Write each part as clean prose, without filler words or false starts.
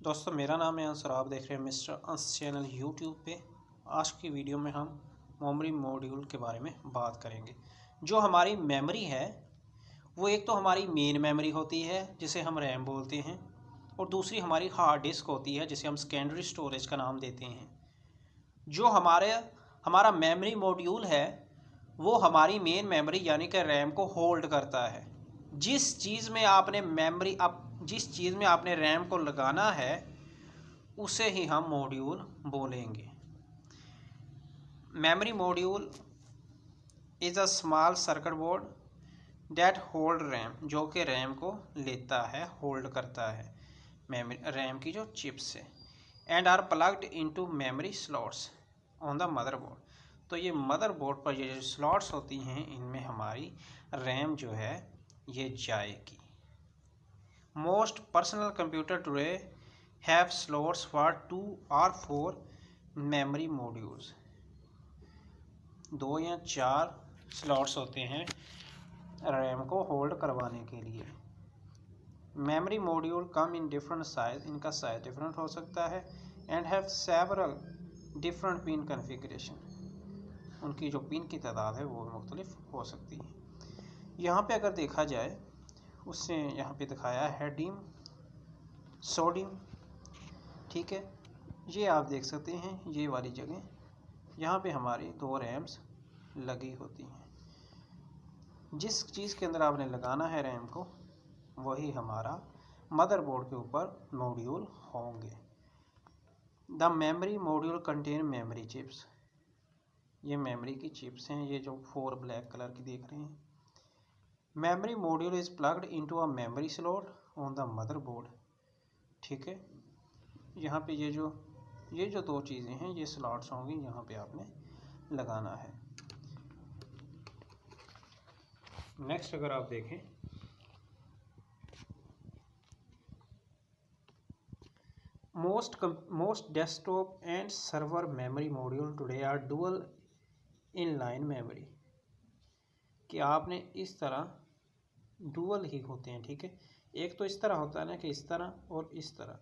दोस्तों, मेरा नाम है अंस और आप देख रहे हैं मिस्टर अंस चैनल यूट्यूब पे। आज की वीडियो में हम मेमोरी मॉड्यूल के बारे में बात करेंगे। जो हमारी मेमोरी है वो एक तो हमारी मेन मेमोरी होती है जिसे हम रैम बोलते हैं, और दूसरी हमारी हार्ड डिस्क होती है जिसे हम सेकेंडरी स्टोरेज का नाम देते हैं। जो हमारा मेमोरी मॉड्यूल है वो हमारी मेन मेमोरी यानी कि रैम को होल्ड करता है। जिस चीज़ में आपने रैम को लगाना है उसे ही हम मॉड्यूल बोलेंगे। Memory module is a small circuit board that hold RAM, जो कि रैम को लेता है, होल्ड करता है मेमोरी रैम की जो चिप्स है, and are plugged into memory slots on the motherboard. तो ये मदरबोर्ड पर ये जो स्लॉट्स होती हैं इनमें हमारी रैम जो है ये जाएगी। Most personal computer today have slots for 2 or 4 memory modules. 2 या 4 स्लॉट्स होते हैं रैम को होल्ड करवाने के लिए। Memory module come in different size, इनका साइज डिफरेंट हो सकता है, and have several different pin configuration, उनकी जो पिन की तादाद है वो मुख्तलिफ हो सकती है। यहाँ पे अगर देखा जाए उससे यहाँ पे दिखाया है डीम सोडियम, ठीक है। ये आप देख सकते हैं ये वाली जगह, यहाँ पे हमारी 2 रैम्स लगी होती हैं। जिस चीज़ के अंदर आपने लगाना है रैम को वही हमारा मदरबोर्ड के ऊपर मॉड्यूल होंगे। The memory module contain memory chips, ये मेमोरी की चिप्स हैं, ये जो 4 ब्लैक कलर की देख रहे हैं। Memory module is plugged into a memory slot on the motherboard, ठीक है। यहाँ पे ये जो 2 चीज़ें हैं ये स्लॉट्स होंगी, यहाँ पे आपने लगाना है। नेक्स्ट अगर आप देखें most desktop and server memory module today are dual inline memory, कि आपने इस तरह डुअल ही होते हैं, ठीक है। एक तो इस तरह होता है ना कि इस तरह और इस तरह,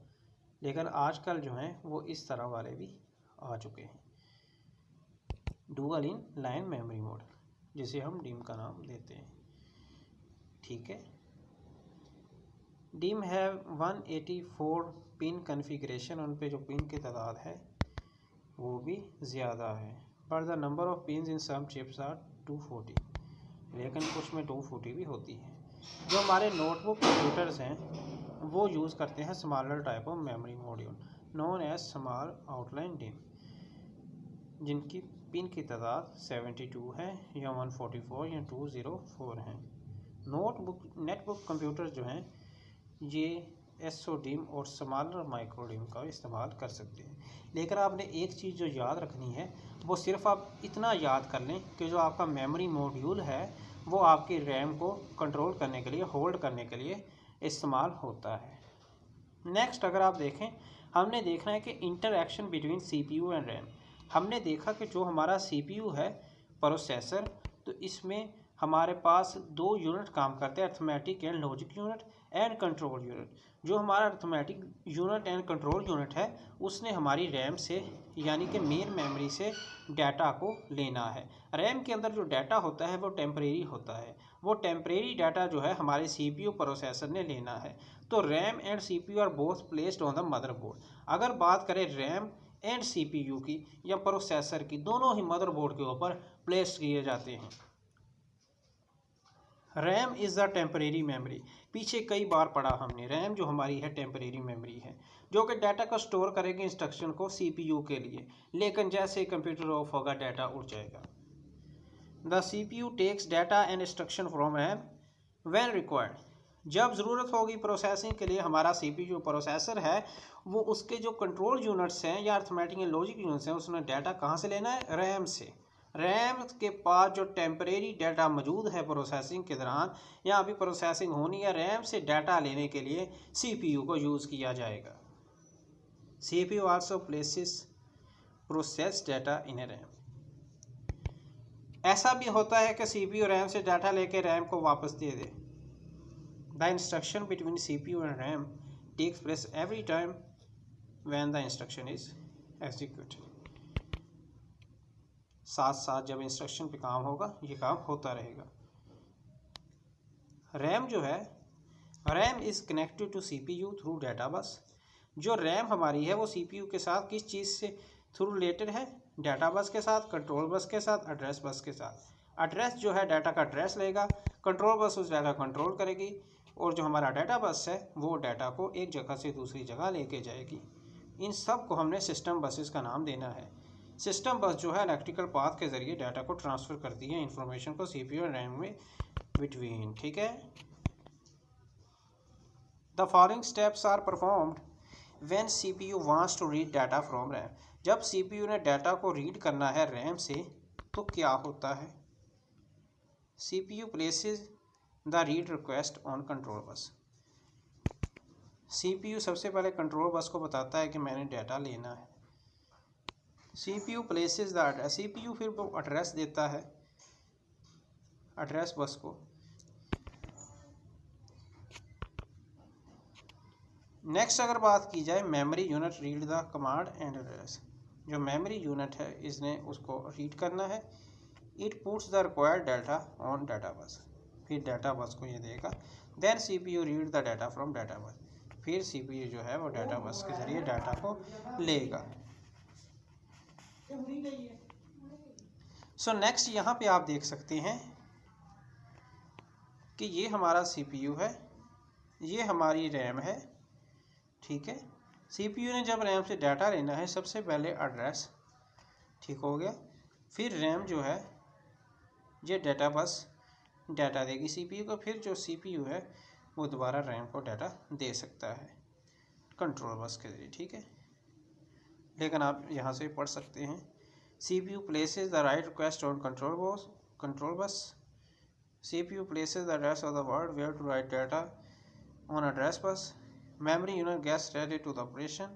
लेकिन आजकल जो हैं वो इस तरह वाले भी आ चुके हैं। Dual in line memory mode जिसे हम डीम का नाम देते हैं, ठीक है। डीम हैव 184 पिन कन्फिग्रेशन, उन पे जो पिन की तादाद है वो भी ज़्यादा है। But the number of pin in some chips are 240, लेकिन कुछ में 240 भी होती है। जो हमारे नोटबुक कंप्यूटर्स हैं वो यूज़ करते हैं smaller type of memory module known as small outline DIMM, जिनकी पिन की तादाद 72 है या 144 या 204 हैं। नेटबुक कंप्यूटर जो हैं ये एसओ डीम और स्मॉलर माइक्रो डीम का इस्तेमाल कर सकते हैं। लेकिन आपने एक चीज़ जो याद रखनी है वो सिर्फ आप इतना याद कर लें कि जो आपका मेमोरी मॉड्यूल है वो आपकी रैम को कंट्रोल करने के लिए, होल्ड करने के लिए इस्तेमाल होता है। नेक्स्ट अगर आप देखें, हमने देखना है कि interaction between CPU and RAM. हमने देखा कि जो हमारा सीपीयू है प्रोसेसर, तो इसमें हमारे पास 2 यूनिट काम करते हैं, arithmetic and logic unit and control unit. जो हमारा arithmetic unit and control unit है उसने हमारी रैम से यानी कि मेन मेमोरी से डाटा को लेना है। रैम के अंदर जो डाटा होता है वो टेम्परेरी होता है, वो टेम्परेरी डाटा जो है हमारे सीपीयू प्रोसेसर ने लेना है। तो RAM and CPU are both placed on the motherboard. अगर बात करें रैम एंड सीपीयू की या प्रोसेसर की, दोनों ही मदरबोर्ड के ऊपर प्लेस किए जाते हैं। RAM is the temporary memory, पीछे कई बार पढ़ा हमने, रैम जो हमारी है टेम्परेरी मेमोरी है जो कि डाटा को स्टोर करेगी इंस्ट्रक्शन को सीपीयू के लिए, लेकिन जैसे कंप्यूटर ऑफ होगा डाटा उड़ जाएगा। The CPU takes data and instruction from RAM when required, जब ज़रूरत होगी प्रोसेसिंग के लिए हमारा सीपीयू प्रोसेसर है वो उसके जो कंट्रोल यूनिट्स हैं या अर्थमेटिक एंड लॉजिक यूनिट्स हैं उसने डाटा कहाँ से लेना है, रैम से। रैम के पास जो टेम्परेरी डाटा मौजूद है प्रोसेसिंग के दौरान या अभी प्रोसेसिंग होनी है, रैम से डाटा लेने के लिए सीपीयू को यूज़ किया जाएगा। CPU also places process data in a RAM. ऐसा भी होता है कि सीपीयू रैम से डाटा लेके रैम को वापस दे दे। The instruction between CPU and RAM takes place every time when the instruction is executed। साथ साथ जब इंस्ट्रक्शन पे काम होगा ये काम होता रहेगा। रैम जो है, RAM is connected to CPU through data bus. जो रैम हमारी है वो CPU के साथ किस चीज़ से थ्रू रिलेटेड है? डाटा बस के साथ, कंट्रोल बस के साथ, एड्रेस बस के साथ। एड्रेस जो है डाटा का एड्रेस लेगा, कंट्रोल बस उस डाटा कंट्रोल करेगी, और जो हमारा डाटा बस है वो डाटा को एक जगह से दूसरी जगह लेके जाएगी। इन सब को हमने सिस्टम बसेस का नाम देना है। सिस्टम बस जो है इलेक्ट्रिकल पाथ के ज़रिए डाटा को ट्रांसफ़र करती है इंफॉर्मेशन को CPU और रैम में बिटवीन। ठीक है। The following steps are performed when CPU wants to read data from RAM. जब CPU ने डाटा को रीड करना है रैम से तो क्या होता है? CPU places the read request on control bus. CPU सबसे पहले कंट्रोल बस को बताता है कि मैंने डाटा लेना है। CPU places the address, CPU फिर वो एड्रेस देता है एड्रेस बस को। नेक्स्ट अगर बात की जाए memory unit read the command and address. जो मेमोरी यूनिट है इसने उसको रीड करना है। It puts the required data on data bus, फिर डाटा बस को ये देगा। Then CPU read the data from data bus, फिर CPU जो है वो डाटा बस के ज़रिए डाटा को लेगा। सो नेक्स्ट यहाँ पे आप देख सकते हैं कि ये हमारा CPU है, ये हमारी रैम है। ठीक है। CPU ने जब रैम से डाटा लेना है सबसे पहले एड्रेस, ठीक हो गया, फिर रैम जो है ये डाटा बस डाटा देगी CPU को, फिर जो CPU है वो दोबारा रैम को डाटा दे सकता है कंट्रोल बस के ज़रिए। ठीक है। लेकिन आप यहाँ से पढ़ सकते हैं CPU places the right request on control bus. CPU places the address of the word where to write data on address bus. Memory unit gets ready to the operation.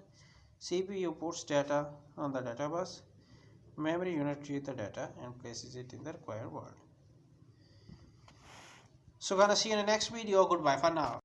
CPU puts data on the data bus. Memory unit reads the data and places it in the required word. So gonna see you in the next video. Goodbye for now.